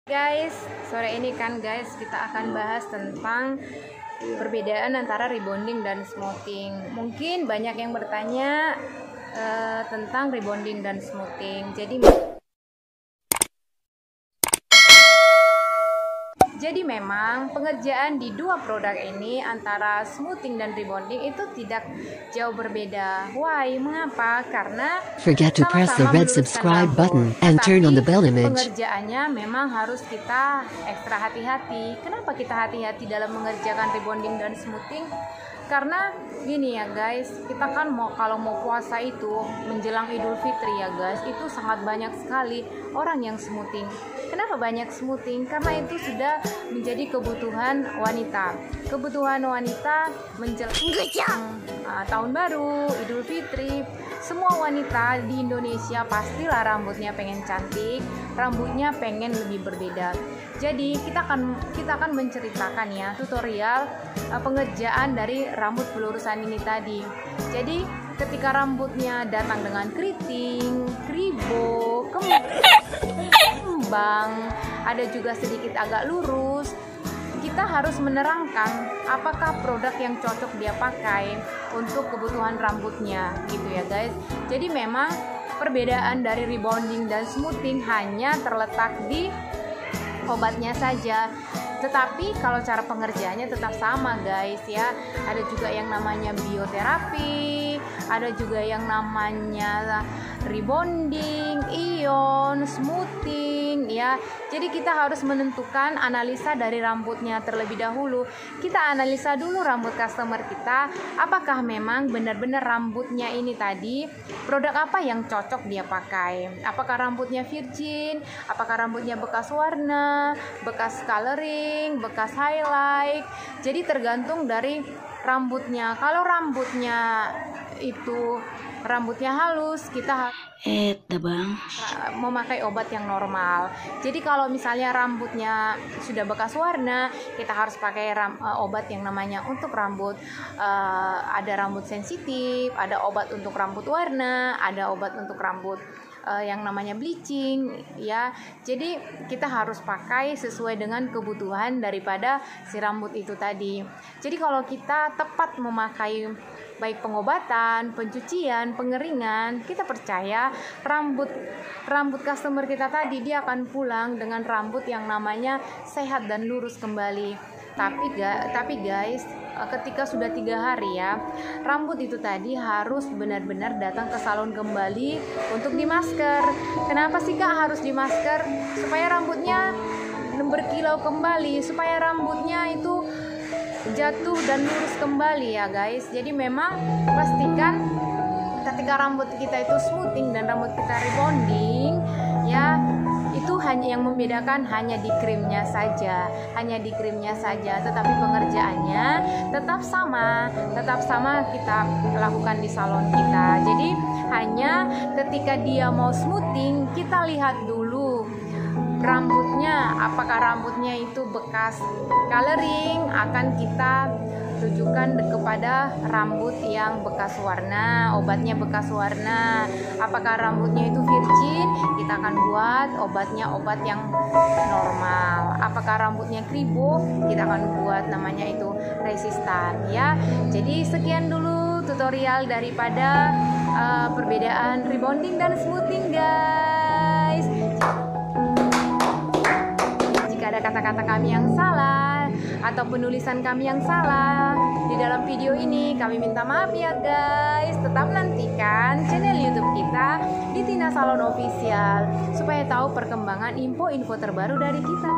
Guys, sore ini kan guys kita akan bahas tentang perbedaan antara rebonding dan smoothing. Mungkin banyak yang bertanya tentang rebonding dan smoothing. Jadi memang pengerjaan di dua produk ini antara smoothing dan rebonding itu tidak jauh berbeda. Why? Mengapa? Karena forget to press the red subscribe button and turn on the bell image. Pengerjaannya memang harus kita ekstra hati-hati. Kenapa kita hati-hati dalam mengerjakan rebonding dan smoothing? Karena gini ya guys, kita kan kalau mau puasa itu menjelang Idul Fitri ya guys, itu sangat banyak sekali orang yang smoothing. Kenapa banyak smoothing? Karena itu sudah menjadi kebutuhan wanita. Kebutuhan wanita menjelang tahun baru, Idul Fitri. Semua wanita di Indonesia pastilah rambutnya pengen cantik, rambutnya pengen lebih berbeda. Jadi kita akan menceritakan ya tutorial pengerjaan dari rambut pelurusan ini tadi. Jadi ketika rambutnya datang dengan keriting, kribo, kembang, ada juga sedikit agak lurus, kita harus menerangkan apakah produk yang cocok dia pakai untuk kebutuhan rambutnya gitu ya guys. Jadi memang perbedaan dari rebonding dan smoothing hanya terletak di obatnya saja, tetapi kalau cara pengerjaannya tetap sama guys ya. Ada juga yang namanya bioterapi, ada juga yang namanya rebonding, ion, smoothing ya. Jadi kita harus menentukan analisa dari rambutnya terlebih dahulu. Kita analisa dulu rambut customer kita, apakah memang benar-benar rambutnya ini tadi produk apa yang cocok dia pakai. Apakah rambutnya virgin, apakah rambutnya bekas warna, bekas coloring, bekas highlight. Jadi tergantung dari rambutnya. Kalau rambutnya itu rambutnya halus, kita memakai obat yang normal. Jadi kalau misalnya rambutnya sudah bekas warna, kita harus pakai obat yang namanya untuk rambut. Ada rambut sensitif, ada obat untuk rambut warna, ada obat untuk rambut yang namanya bleaching ya. Jadi kita harus pakai sesuai dengan kebutuhan daripada si rambut itu tadi. Jadi kalau kita tepat memakai baik pengobatan, pencucian, pengeringan, kita percaya rambut customer kita tadi dia akan pulang dengan rambut yang namanya sehat dan lurus kembali. Tapi guys, ketika sudah 3 hari ya, rambut itu tadi harus benar-benar datang ke salon kembali untuk dimasker. Kenapa sih Kak harus dimasker? Supaya rambutnya berkilau kembali, supaya rambutnya itu jatuh dan lurus kembali ya guys. Jadi memang pastikan ketika rambut kita itu smoothing dan rambut kita rebonding ya, itu hanya yang membedakan hanya di krimnya saja, tetapi pengerjaannya tetap sama kita lakukan di salon kita. Jadi hanya ketika dia mau smoothing, kita lihat dulu rambutnya, apakah rambutnya itu bekas coloring, akan kita tujukan kepada rambut yang bekas warna, obatnya bekas warna. Apakah rambutnya itu virgin, kita akan buat obatnya obat yang normal. Apakah rambutnya kribo, kita akan buat namanya itu resistan ya. Jadi sekian dulu tutorial daripada perbedaan rebonding dan smoothing guys. Ada kata-kata kami yang salah atau penulisan kami yang salah di dalam video ini, kami minta maaf ya guys. Tetap nantikan channel YouTube kita di Tina Salon Official supaya tahu perkembangan info-info terbaru dari kita.